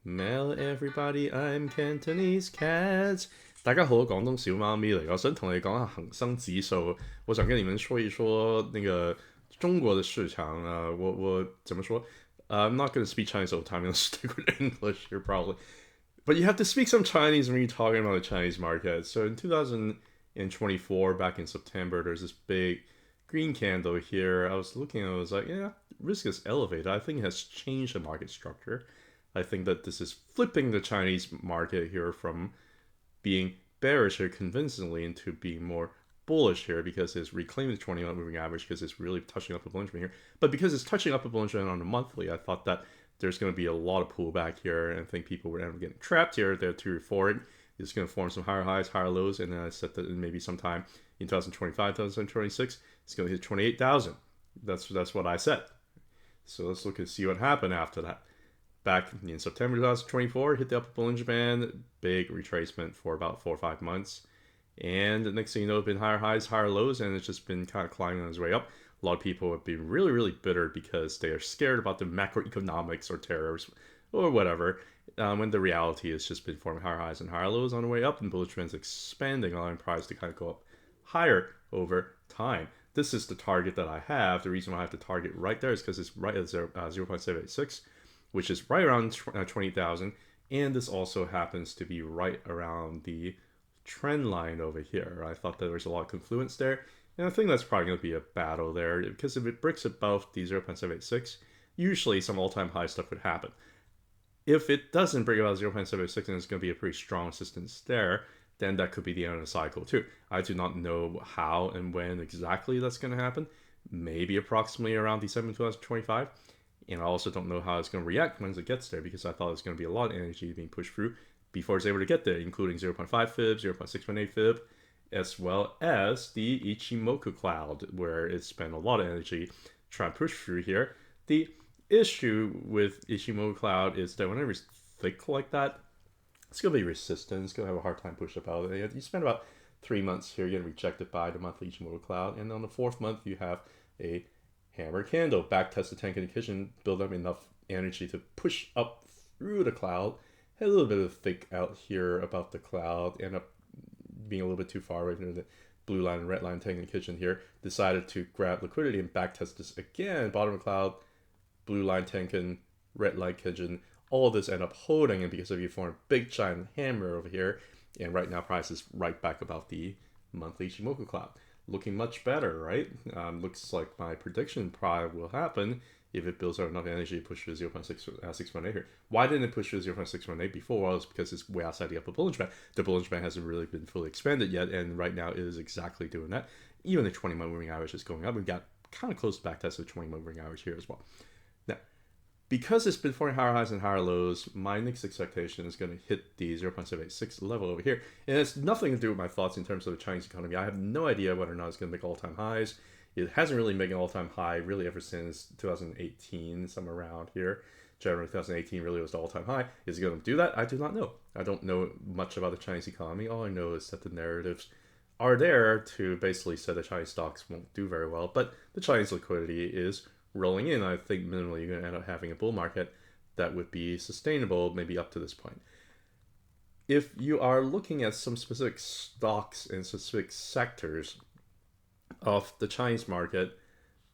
Mel everybody, I'm Cantonese Cats。大家好，廣東小貓咪嚟，我想同你講下恒生指數。我想跟你們說一說那個中國的市場啊，我怎麼說？I'm not going to speak Chinese all the time. I'm going to stick with English here probably. But you have to speak some Chinese when you're talking about the Chinese market. So in 2024, back in September, there's this big green candle here. I was looking, I was like, yeah, risk is elevated. I think it has changed the market structure. I think that this is flipping the Chinese market here from being bearish here convincingly into being more bullish here because it's reclaiming the 20-month moving average because it's really touching up a Bollinger Band here. But because it's touching up a Bollinger Band on the monthly, I thought that there's going to be a lot of pullback here, and I think people were end up getting trapped here. They're too euphoric. It's going to form some higher highs, higher lows, and then I said that maybe sometime in 2025, 2026, it's going to hit 28,000. That's what I said. So let's look and see what happened after that. Back in September 2024, hit the upper Bollinger Band, big retracement for about 4 or 5 months. And the next thing you know, it's been higher highs, higher lows, and it's just been kind of climbing on its way up. A lot of people have been really, really bitter because they are scared about the macroeconomics or tariffs or whatever, when the reality has just been forming higher highs and higher lows on the way up, and Bollinger Band's expanding, allowing price to kind of go up higher over time. This is the target that I have. The reason why I have the target right there is because it's right at 0.786, which is right around 20,000. And this also happens to be right around the trend line over here. I thought that there was a lot of confluence there. And I think that's probably going to be a battle there because if it breaks above the 0.786, usually some all-time high stuff would happen. If it doesn't break above 0.786 and it's going to be a pretty strong resistance there, then that could be the end of the cycle too. I do not know how and when exactly that's going to happen. Maybe approximately around December 2025. And I also don't know how it's going to react once it gets there because I thought it was going to be a lot of energy being pushed through before it's able to get there, including 0.5 fib, 0.618 fib, as well as the Ichimoku cloud, where it spent a lot of energy trying to push through here. The issue with Ichimoku cloud is that whenever it's thick like that, it's going to be resistant. It's going to have a hard time push up out of it. You spend about 3 months here getting rejected by the monthly Ichimoku cloud, and on the 4th month, you have a hammer candle, back test the Tenkan Kijun, build up enough energy to push up through the cloud. Had a little bit of thick out here above the cloud, end up being a little bit too far away from the blue line and red line Tenkan Kijun here. Decided to grab liquidity and back test this again. Bottom of the cloud, blue line Tenkan, red line Kijun. All of this end up holding, and because of you form a big giant hammer over here, and right now price is right back above the monthly Ichimoku cloud. Looking much better, right? Looks like my prediction probably will happen if it builds out enough energy to push to 0.618 here. Why didn't it push to 0.618 before? Well, it's because it's way outside the upper Bollinger Band. The Bollinger Band hasn't really been fully expanded yet, and right now it is exactly doing that. Even the 20-month moving average is going up. We've got kind of close to back test of the 20-month moving average here as well. Now, because it's been forming higher highs and higher lows, my next expectation is going to hit the 0.786 level over here. And it's nothing to do with my thoughts in terms of the Chinese economy. I have no idea whether or not it's going to make all-time highs. It hasn't really made an all-time high really ever since 2018, somewhere around here. January 2018 really was the all-time high. Is it going to do that? I do not know. I don't know much about the Chinese economy. All I know is that the narratives are there to basically say the Chinese stocks won't do very well. But the Chinese liquidity is rolling in. I think minimally you're going to end up having a bull market that would be sustainable maybe up to this point. If you are looking at some specific stocks and specific sectors of the Chinese market,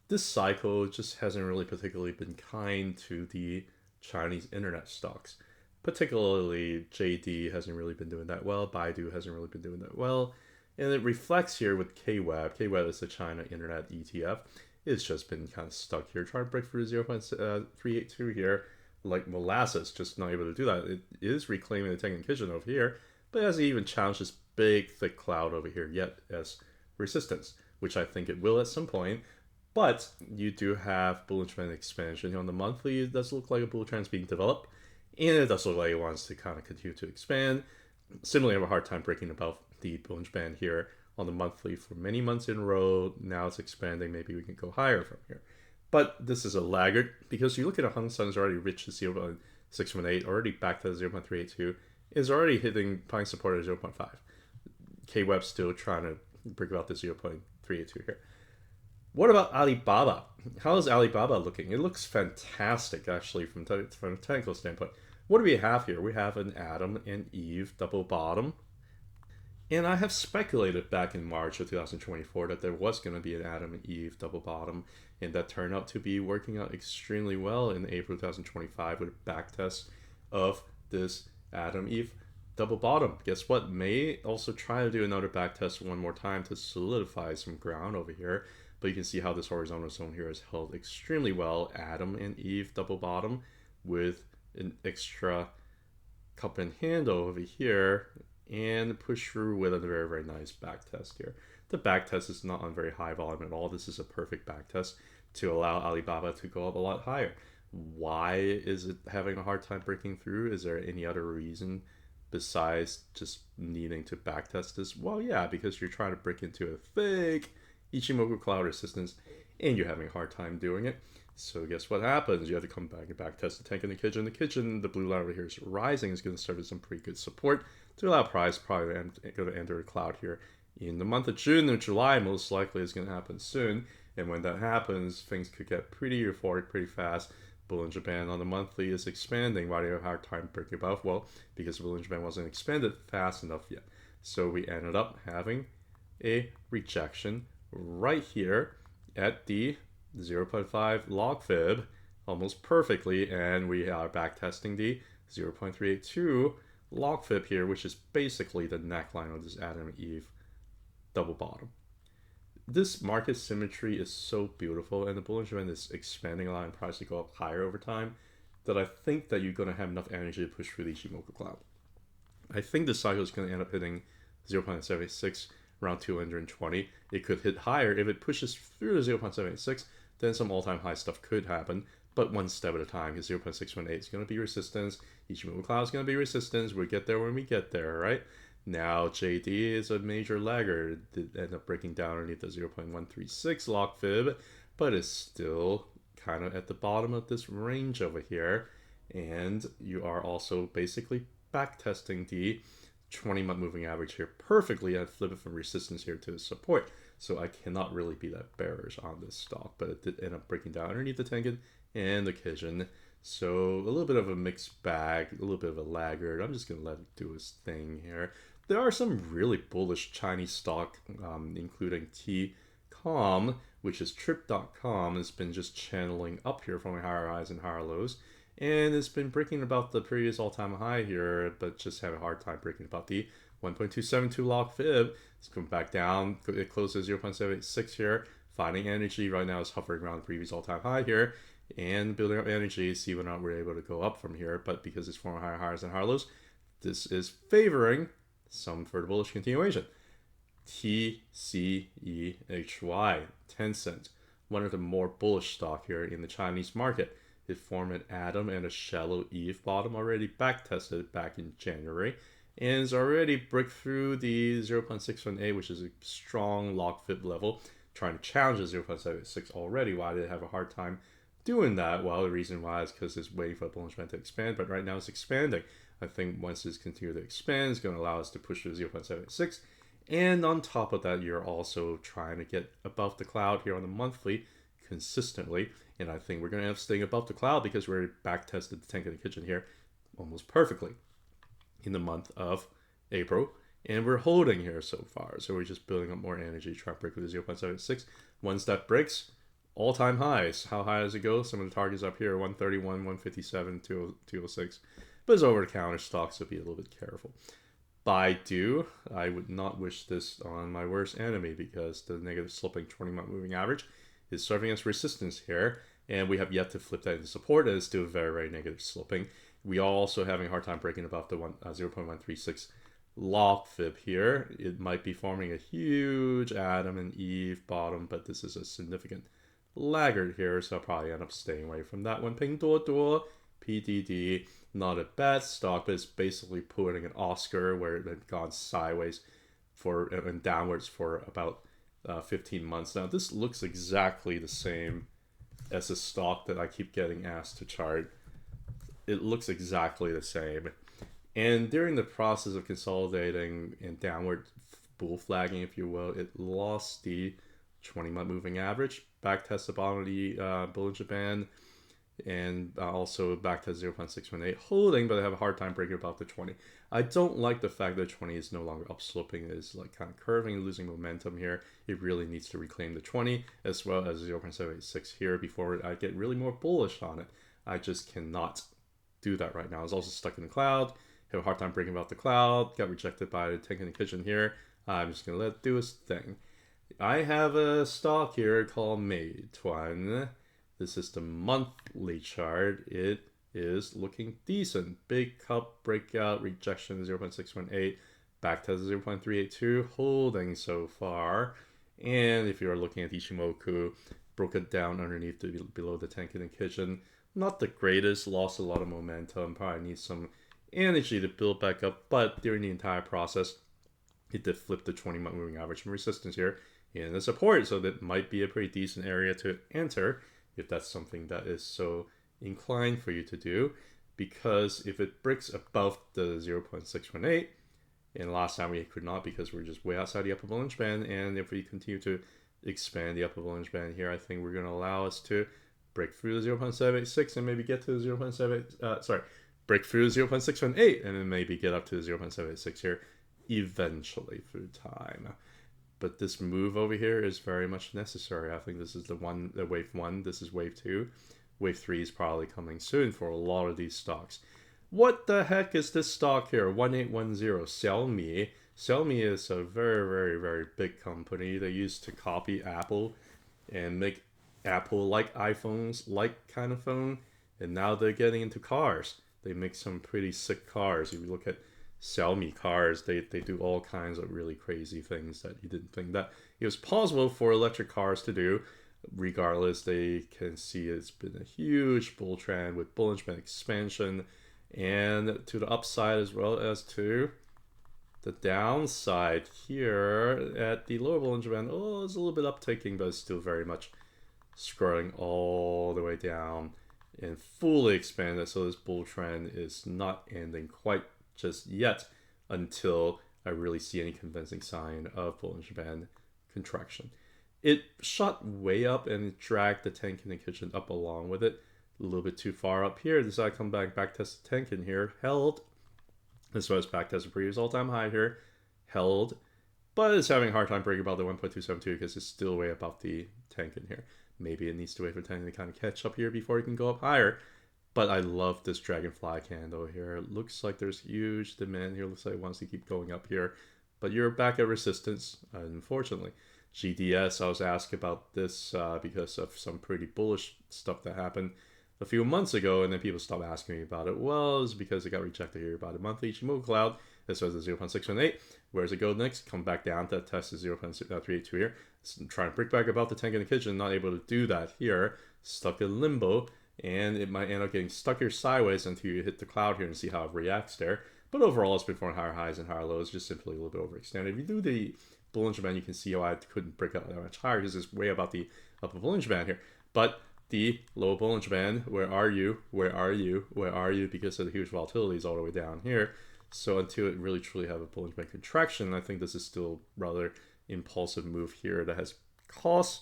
this cycle just hasn't really particularly been kind to the Chinese internet stocks. Particularly JD hasn't really been doing that well. BIDU hasn't really been doing that well. And it reflects here with KWEB. KWEB is the China Internet ETF. It's just been kind of stuck here, trying to break through 0.382 here, like molasses, just not able to do that. It is reclaiming the Tenkan Kijun over here, but it hasn't even challenged this big, thick cloud over here yet as resistance, which I think it will at some point. But you do have Bollinger Band expansion. On the monthly, it does look like a bull trend is being developed, and it does look like it wants to kind of continue to expand. Similarly, I have a hard time breaking above the Bollinger Band here on the monthly for many months in a row. Now it's expanding. Maybe we can go higher from here. But this is a laggard because you look at a Hang Seng is already reached to 0.618, already back to 0.382, is already hitting buying support at 0.5. KWEB still trying to break about the 0.382 here. What about Alibaba? How is Alibaba looking? It looks fantastic, actually, from a technical standpoint. what do we have here? We have an Adam and Eve double bottom. And I have speculated back in March of 2024 that there was going to be an Adam and Eve double bottom, and that turned out to be working out extremely well in April 2025 with a backtest of this Adam Eve double bottom. Guess what? May also try to do another backtest one more time to solidify some ground over here. But you can see how this horizontal zone here is held extremely well. Adam and Eve double bottom with an extra cup and handle over here, and push through with a very, very nice back test here. The back test is not on very high volume at all. This is a perfect back test to allow Alibaba to go up a lot higher. Why is it having a hard time breaking through? Is there any other reason besides just needing to back test this? Well, yeah, because you're trying to break into a thick Ichimoku cloud resistance and you're having a hard time doing it. So guess what happens? You have to come back and back test the tank in the kitchen. The kitchen, the blue line over here is rising, is going to serve as some pretty good support to allow price probably to enter a cloud here in the month of June or July. Most likely is going to happen soon. And when that happens, things could get pretty euphoric pretty fast. Bollinger Band on the monthly is expanding. Why do you have a hard time breaking above? Well, because the Bollinger Band wasn't expanded fast enough yet. So we ended up having a rejection right here at the 0.5 log fib almost perfectly, and we are back testing the 0.382 log fib here, which is basically the neckline of this Adam and Eve double bottom. This market symmetry is so beautiful, and the Bollinger Band is expanding, allowing price to go up higher over time, that I think that you're going to have enough energy to push through the Ichimoku cloud. I think this cycle is going to end up hitting 0.76 around 220. It could hit higher if it pushes through the 0.76. Then some all-time high stuff could happen, but one step at a time, because 0.618 is going to be resistance. Ichimoku cloud is going to be resistance. We'll get there when we get there, right? Now, JD is a major laggard. It ended up breaking down underneath the 0.136 log fib, but is still kind of at the bottom of this range over here. And you are also basically back testing the 20-month moving average here perfectly and flip it from resistance here to support. So I cannot really be that bearish on this stock, but it did end up breaking down underneath the Tengen and the Kijun. So a little bit of a mixed bag, a little bit of a laggard. I'm just going to let it do its thing here. There are some really bullish Chinese stock, including TCOM, which is Trip.com. It's been just channeling up here from higher highs and higher lows. And it's been breaking about the previous all-time high here, but just having a hard time breaking about the 1.272 log fib. It's come back down. It closes 0.786 here. Finding energy right now is hovering around the previous all-time high here and building up energy. See whether or not we're able to go up from here. But because it's forming higher highs and higher lows, this is favoring some further bullish continuation. TCEHY, Tencent, one of the more bullish stock here in the Chinese market. It formed an Adam and a shallow Eve bottom already back tested back in January, and it's already break through the 0.618, which is a strong log fib level, trying to challenge the 0.76 already. Why did it have a hard time doing that? Well, the reason why is because it's waiting for the Bollinger Band to expand, but right now it's expanding. I think once it's continued to expand, it's going to allow us to push to 0.76. And on top of that, you're also trying to get above the cloud here on the monthly consistently. And I think we're going to end up staying above the cloud because we're back tested the tank in the kitchen here almost perfectly in the month of April. And we're holding here so far. So we're just building up more energy, trying to break with the 0.76. Once that breaks, all-time highs. How high does it go? Some of the targets up here, 131, 157, 206. But it's over-the-counter stock, so be a little bit careful. BIDU, I would not wish this on my worst enemy because the negative sloping 20-month moving average is serving as resistance here, and we have yet to flip that into support. It is still very, very negative sloping. We are also having a hard time breaking above the 0.136 log fib here. It might be forming a huge Adam and Eve bottom, but this is a significant laggard here, so I'll probably end up staying away from that one. Pinduoduo, PDD, not a bad stock, but it's basically putting an Oscar where it had gone sideways and downwards for about 15 months now. This looks exactly the same as a stock that I keep getting asked to chart. It looks exactly the same. And during the process of consolidating and downward bull flagging, if you will, it lost the 20-month moving average, back test the bottom of the Bollinger Band. and also back to 0.618 holding, but I have a hard time breaking above the 20. I don't like the fact that 20 is no longer upsloping. It is like kind of curving, losing momentum here. It really needs to reclaim the 20 as well as 0.786 here before I get really more bullish on it. I just cannot do that right now. I was also stuck in the cloud, have a hard time breaking above the cloud, got rejected by the tank in the kitchen here. I'm just gonna let it do its thing. I have a stock here called Meituan. This is the monthly chart. It is looking decent. Big cup breakout, rejection 0.618, back test 0.382, holding so far. And if you are looking at Ichimoku, broke it down underneath below the tank in the kitchen. Not the greatest, lost a lot of momentum, probably needs some energy to build back up, but during the entire process, it did flip the 20-month moving average from resistance here in the support, so that might be a pretty decent area to enter if that's something that is so inclined for you to do, because if it breaks above the 0.618, and last time we could not because we're just way outside the upper Bollinger Band, and if we continue to expand the upper Bollinger Band here, I think we're going to allow us to break through the 0.786 and maybe get to the 0.7, break through 0.618 and then maybe get up to the 0.786 here eventually through time. But this move over here is very much necessary. I think this is the wave 1, this is wave 2. Wave 3 is probably coming soon for a lot of these stocks. What the heck is this stock here? 1810, Xiaomi. Xiaomi is a very, very, very big company. They used to copy Apple and make Apple-like iPhones-like kind of phone. And now they're getting into cars. They make some pretty sick cars. If you look at Xiaomi cars, they do all kinds of really crazy things that you didn't think that it was possible for electric cars to do. Regardless, they can see it's been a huge bull trend with Bollinger Band expansion, and to the upside as well as to the downside here at the lower Bollinger Band. Oh, it's a little bit uptaking, but it's still very much scrolling all the way down and fully expanded. So this bull trend is not ending quite just yet until I really see any convincing sign of Bollinger Band contraction. It shot way up and it dragged the tank in the kitchen up along with it. A little bit too far up here. Decided to come back test the tank in here. Held. As well as back test the previous all-time high here. Held. But it's having a hard time breaking above the 1.272 because it's still way above the tank in here. Maybe it needs to wait for the tank to kind of catch up here before it can go up higher. But I love this dragonfly candle here. It looks like there's huge demand here. Looks like it wants to keep going up here. But you're back at resistance, unfortunately. GDS, I was asked about this because of some pretty bullish stuff that happened a few months ago, and then people stopped asking me about it. Well, it's because it got rejected here about a monthly Ichimoku cloud. This was a 0.618. Where does it go next? Come back down to test the 0.382 here. Trying to break back above the tank in the kitchen. Not able to do that here. Stuck in limbo. And it might end up getting stuck here sideways until you hit the cloud here and see how it reacts there. But overall, it's been forming higher highs and higher lows, just simply a little bit overextended. If you do the Bollinger Band, you can see how I couldn't break up that much higher because it's way above the upper Bollinger Band here. But the lower Bollinger Band, where are you? Where are you? Where are you? Because of the huge volatility is all the way down here. So until it really truly have a Bollinger Band contraction, I think this is still rather impulsive move here that has caused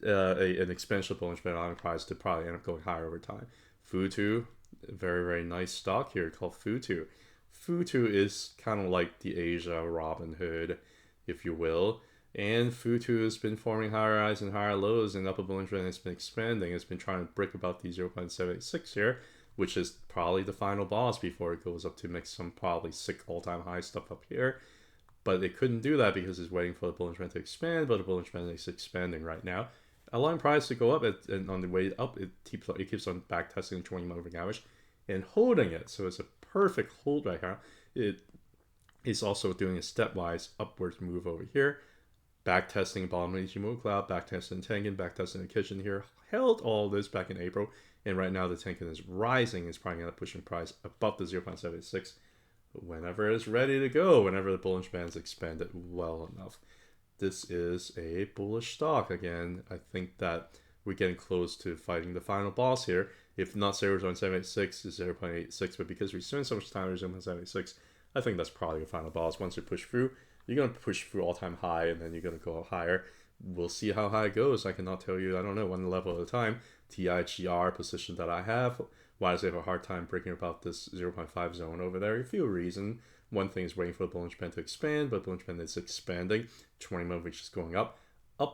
an expansion of Bollinger Band on price to probably end up going higher over time. FUTU, very, very nice stock here called FUTU. FUTU is kind of like the Asia Robin Hood, if you will. And FUTU has been forming higher highs and higher lows, and upper Bollinger Band has been expanding. It's been trying to break about the 0.786 here, which is probably the final boss before it goes up to make some probably sick all-time high stuff up here. But it couldn't do that because it's waiting for the Bollinger Band to expand, but the Bollinger Band is expanding right now. Allowing price to go up, and on the way up, it keeps on back testing the 20 moving average and holding it. So it's a perfect hold right here. It is also doing a stepwise upwards move over here. Back testing bottom of the Ichimoku cloud, back testing Tengen, back testing the kitchen here. Held all this back in April, and right now the Tengen is rising. It's probably going to pushing price above the 0.76 whenever it's ready to go, whenever the Bollinger Band is expanded well enough. This is a bullish stock. Again, I think that we're getting close to fighting the final boss here. If not 0.786 is 0.86, but because we spent so much time with 0.786, I think that's probably the final boss. Once you push through, you're going to push through all-time high, and then you're going to go higher. We'll see how high it goes. I cannot tell you, I don't know, one level at a time. TIGR position that I have. Why does it have a hard time breaking above this 0.5 zone over there? A few reasons. One thing is waiting for the Bollinger Band to expand, but Bollinger Band is expanding. 20-month which is going up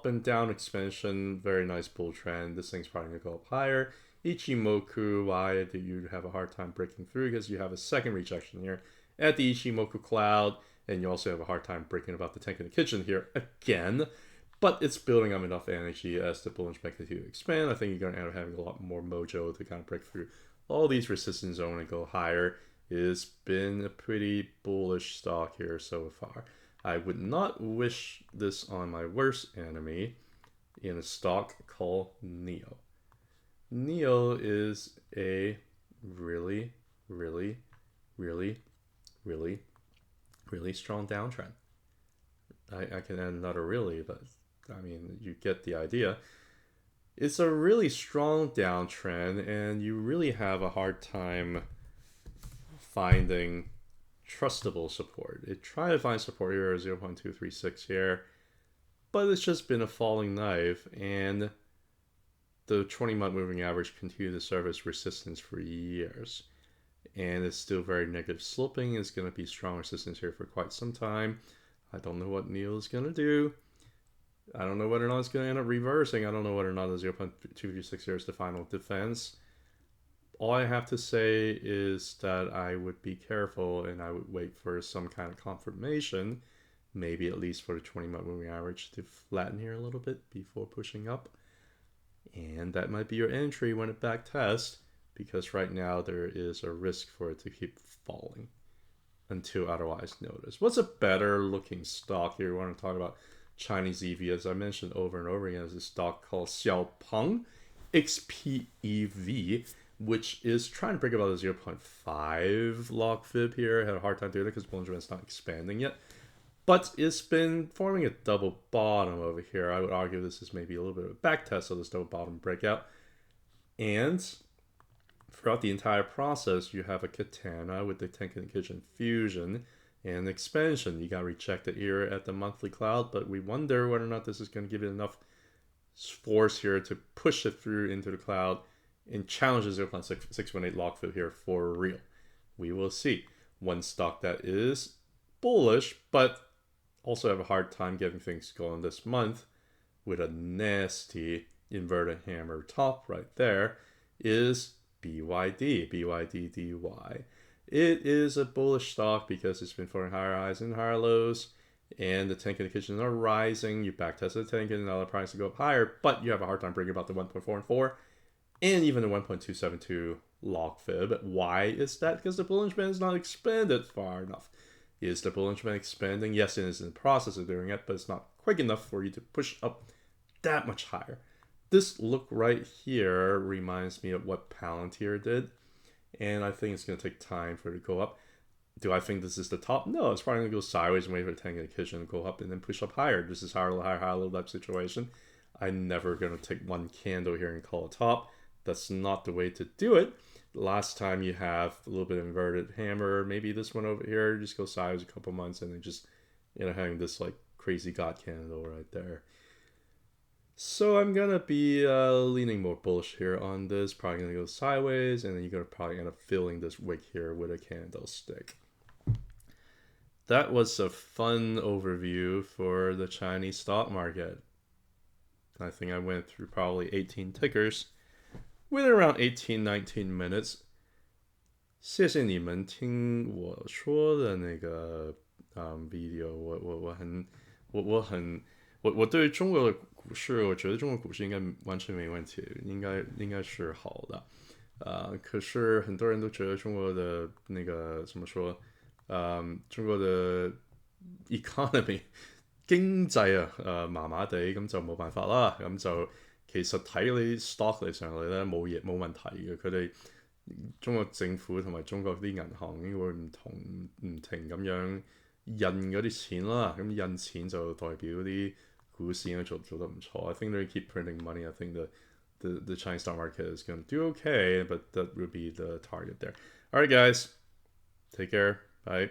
and down expansion, very nice bull trend. This thing's probably gonna go up higher. Ichimoku, why do you have a hard time breaking through? Because you have a second rejection here at the Ichimoku cloud, and you also have a hard time breaking above the tank in the kitchen here again. But it's building up enough energy as the Bollinger Band continue to expand. I think you're gonna end up having a lot more mojo to kind of break through all these resistance zones and go higher. It's been a pretty bullish stock here so far. I would not wish this on my worst enemy in a stock called NEO. NEO is a really, really, really, really, really strong downtrend. I can add another really, but I mean, you get the idea. It's a really strong downtrend, and you really have a hard time finding trustable support. It tried to find support here at 0.236 here, but it's just been a falling knife, and the 20-month moving average continued to serve as resistance for years, and it's still very negative sloping. It's going to be strong resistance here for quite some time. I don't know what NEO is going to do. I don't know whether or not it's going to end up reversing. I don't know whether or not the 0.236 here is the final defense. All I have to say is that I would be careful and I would wait for some kind of confirmation, maybe at least for the 20-month moving average to flatten here a little bit before pushing up. And that might be your entry when it back tests, because right now there is a risk for it to keep falling until otherwise noticed. What's a better looking stock here? We want to talk about Chinese EV, as I mentioned over and over again, is a stock called Xiaopeng XPEV, which is trying to break about a 0.5 log fib here. I had a hard time doing it because Bollinger Band's not expanding yet. But it's been forming a double bottom over here. I would argue this is maybe a little bit of a back test of this double bottom breakout. And throughout the entire process, you have a katana with the Tenkan Kitchen fusion and expansion. You got rejected here at the monthly cloud, but we wonder whether or not this is going to give it enough force here to push it through into the cloud and challenge the 0.618 log fib here for real. We will see. One stock that is bullish, but also have a hard time getting things going this month with a nasty inverted hammer top right there is BYD. It is a bullish stock because it's been forming higher highs and higher lows, and the Tenkan in the kitchen are rising. You backtest the Tenkan and now the price to go up higher, but you have a hard time breaking about the 1.44 and even the 1.272 log fib. Why is that? Because the Bollinger Band is not expanded far enough. Is the Bollinger Band expanding? Yes, it is in the process of doing it, but it's not quick enough for you to push up that much higher. This look right here reminds me of what Palantir did, and I think it's going to take time for it to go up. Do I think this is the top? No, it's probably going to go sideways and wait for the Tenkan in the kitchen and go up and then push up higher. This is higher, low type situation. I'm never going to take one candle here and call it top. That's not the way to do it. Last time you have a little bit of inverted hammer, maybe this one over here, just go sideways a couple months and then just, having this like crazy god candle right there. So I'm going to be leaning more bullish here on this. Probably going to go sideways, and then you're going to probably end up filling this wick here with a candlestick. That was a fun overview for the Chinese stock market. I think I went through probably 18 tickers within around 18-19 minutes. 谢谢你们听我说的那个video。我对中国的股市，我觉得中国股市应该完全没问题，应该是好的。可是很多人都觉得中國的那個怎麼說？中國的 economy 經濟麻麻地，咁就冇辦法啦。咁就其實睇你 stock 嚟上嚟咧冇問題嘅。佢哋中國政府同埋中國啲銀行應該會唔停咁樣印嗰啲錢啦。咁印錢就代表啲股市應該做得唔錯。I think they keep printing money. I think the Chinese stock market is going to do okay, but that would be the target there. All right, guys. Take care. Bye.